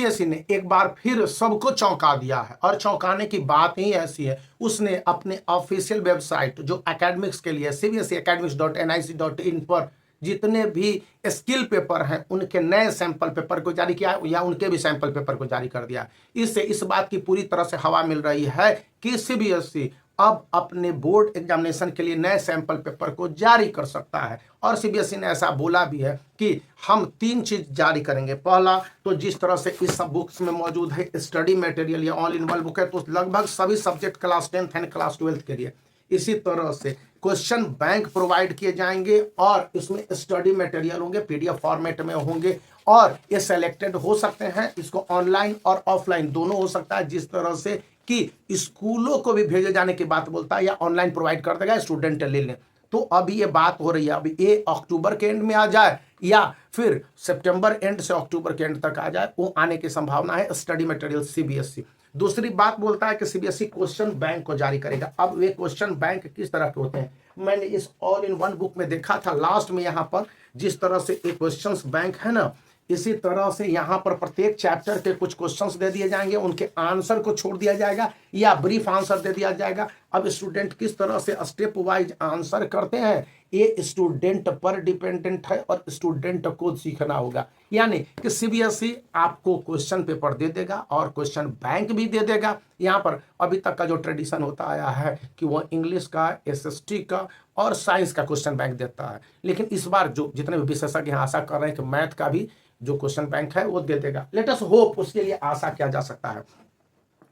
CBSE ने एक बार फिर सबको चौंका दिया है, और चौंकाने की बात ही ऐसी है, उसने अपने ऑफिशियल वेबसाइट जो एकेडमिक्स के लिए cbseacademics.nic.in पर जितने भी स्किल पेपर हैं उनके नए सैंपल पेपर को जारी किया या उनके भी सैंपल पेपर को जारी कर दिया। इससे इस बात की पूरी तरह से हवा मिल रही है कि सीबीएसई अब अपने बोर्ड एग्जामिनेशन के लिए नए सैंपल पेपर को जारी कर सकता है। और सीबीएसई ने ऐसा बोला भी है कि हम 3 चीज जारी करेंगे। पहला तो जिस तरह से इस सब बुक्स में मौजूद है स्टडी मटेरियल या ऑल इन वन बुक है, तो लगभग सभी subject class 10th and class 12th के लिए। इसी तरह से क्वेश्चन बैंक प्रोवाइड किए जाएंगे और इसमें स्टडी मटेरियल होंगे, पीडीएफ फॉर्मेट में होंगे, और ये सेलेक्टेड हो सकते हैं, इसको ऑनलाइन और ऑफलाइन दोनों हो सकता है। जिस तरह से कि स्कूलों को भी भेजे जाने की बात बोलता है या ऑनलाइन प्रोवाइड कर देगा, स्टूडेंट ले लें। तो अभी ये बात हो रही है, अभी ये अक्टूबर के एंड में आ जाए या फिर सितंबर एंड से अक्टूबर के एंड तक आ जाए, वो आने की संभावना है स्टडी मटेरियल सीबीएसई। दूसरी बात बोलता है कि सीबीएसई क्वेश्चन बैंक को जारी करेगा। अब वे क्वेश्चन बैंक किस तरह के होते हैं, मैंने इस ऑल इन वन बुक में देखा था लास्ट में, यहाँ पर जिस तरह से एक क्वेश्चंस बैंक है ना, इसी तरह से यहाँ पर प्रत्येक चैप्टर के कुछ क्वेश्चंस दे दिए जाएंगे, उनके आंसर को छोड़ दिया जाएगा या ब्रीफ आंसर दे दिया जाएगा। अब स्टूडेंट किस तरह से स्टेप वाइज आंसर करते हैं ये स्टूडेंट पर डिपेंडेंट है और स्टूडेंट को सीखना होगा। यानी कि सीबीएसई आपको क्वेश्चन पेपर दे देगा और क्वेश्चन बैंक भी दे देगा। यहाँ पर अभी तक का जो ट्रेडिशन होता आया है कि वो इंग्लिश का, एसएसटी का और साइंस का क्वेश्चन बैंक देता है, लेकिन इस बार जो जितने भी विशेषज्ञ आशा कर रहे हैं कि मैथ का भी जो क्वेश्चन बैंक है वो दे देगा। लेट अस होप, उसके लिए आशा किया जा सकता है।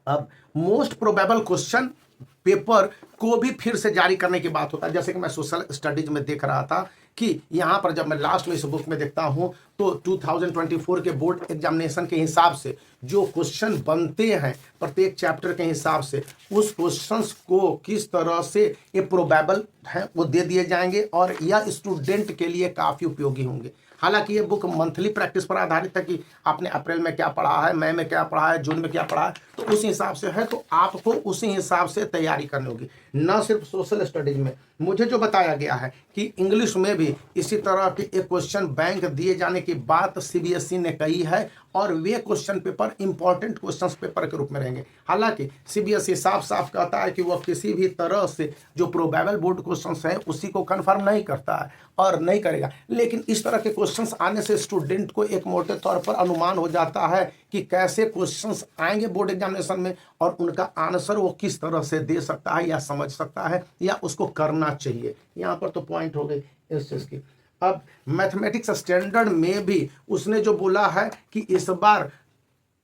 अब मोस्ट प्रोबेबल क्वेश्चन पेपर को भी फिर से जारी करने की बात होता है। जैसे कि मैं सोशल स्टडीज में देख रहा था कि यहाँ पर जब मैं लास्ट में इस बुक में देखता हूँ तो 2024 के बोर्ड एग्जामिनेशन के हिसाब से जो क्वेश्चन बनते हैं प्रत्येक चैप्टर के हिसाब से, उस क्वेश्चंस को किस तरह से ये प्रोबेबल है वो दे दिए जाएंगे और यह स्टूडेंट के लिए काफ़ी उपयोगी होंगे। हालांकि ये बुक मंथली प्रैक्टिस पर आधारित है कि आपने अप्रैल में क्या पढ़ा है, मई में क्या पढ़ा है, जून में क्या पढ़ा है, तो उस हिसाब से है, तो आपको उसी हिसाब से तैयारी करनी होगी। न सिर्फ सोशल स्टडीज में मुझे जो बताया गया है कि इंग्लिश में भी इसी तरह के एक क्वेश्चन बैंक दिए जाने की बात सीबीएसई ने कही है और वे question paper important question paper के रूप में रहेंगे। हालांकि सीबीएसई साफ साफ कहता है कि वह किसी भी तरह से जो प्रोबेबल बोर्ड क्वेश्चंस हैं उसी को कंफर्म नहीं करता है और नहीं करेगा, लेकिन इस तरह के क्वेश्चंस आने से स्टूडेंट को एक मोटे तौर पर अनुमान हो जाता है कि कैसे क्वेश्चंस आएंगे बोर्ड एग्जामिनेशन में और उनका आंसर वो किस तरह से दे सकता है या समझ सकता है या उसको करना चाहिए। यहाँ पर तो पॉइंट हो गई इस चीज़ की। अब मैथमेटिक्स स्टैंडर्ड में भी उसने जो बोला है कि इस बार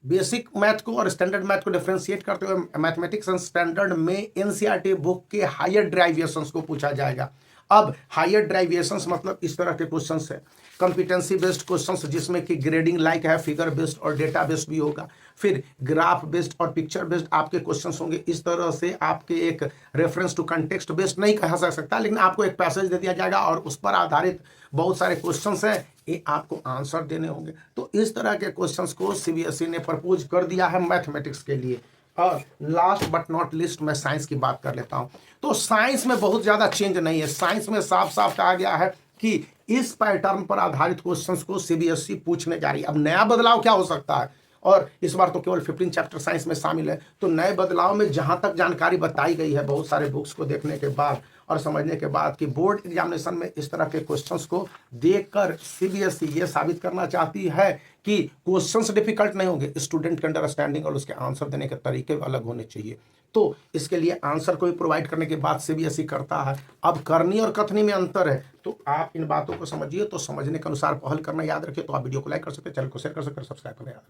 बेसिक मैथ को और स्टैंडर्ड मैथ को डिफरेंशिएट करते हुए मैथमेटिक्स स्टैंडर्ड में एनसीईआरटी बुक के हायर डेरिवेशंस को पूछा जाएगा। अब हायर डेरिवेशंस मतलब इस तरह के क्वेश्चंस है, कॉम्पिटेंसी बेस्ड क्वेश्चंस जिसमें कि ग्रेडिंग लाइक है, फिगर बेस्ड और डेटा बेस्ड भी होगा, फिर ग्राफ बेस्ड और पिक्चर बेस्ड आपके क्वेश्चंस होंगे। इस तरह से आपके एक रेफरेंस टू कंटेक्स्ट बेस्ड नहीं कहा जा सकता, लेकिन आपको एक पैसेज दे दिया जाएगा और उस पर आधारित बहुत सारे क्वेश्चंस हैं, ये आपको आंसर देने होंगे। तो इस तरह के क्वेश्चंस को सीबीएसई ने प्रपोज कर दिया है मैथमेटिक्स के लिए। और लास्ट बट नॉट लिस्ट मैं साइंस की बात कर लेता हूं। तो साइंस में बहुत ज्यादा चेंज नहीं है। साइंस में साफ साफ कहा गया है कि इस पैटर्न पर आधारित क्वेश्चंस को सीबीएसई पूछने जा रही है। अब नया बदलाव क्या हो सकता है, और इस बार तो केवल 15 चैप्टर साइंस में शामिल है। तो नए बदलाव में जहां तक जानकारी बताई गई है बहुत सारे बुक्स को देखने के बाद और समझने के बाद कि बोर्ड एग्जामिनेशन में इस तरह के क्वेश्चंस को देखकर सीबीएसई ये साबित करना चाहती है कि क्वेश्चंस डिफिकल्ट नहीं होंगे, स्टूडेंट के अंडरस्टैंडिंग और उसके आंसर देने के तरीके अलग होने चाहिए। तो इसके लिए आंसर को भी प्रोवाइड करने के बाद सीबीएसई करता है। अब करनी और कथनी में अंतर है, तो आप इन बातों को समझिए। तो समझने के अनुसार पहल करना याद रखिए। तो आप वीडियो को लाइक कर सकते हैं, चैनल को शेयर कर सकते हैं, सब्सक्राइब करना याद रखिए।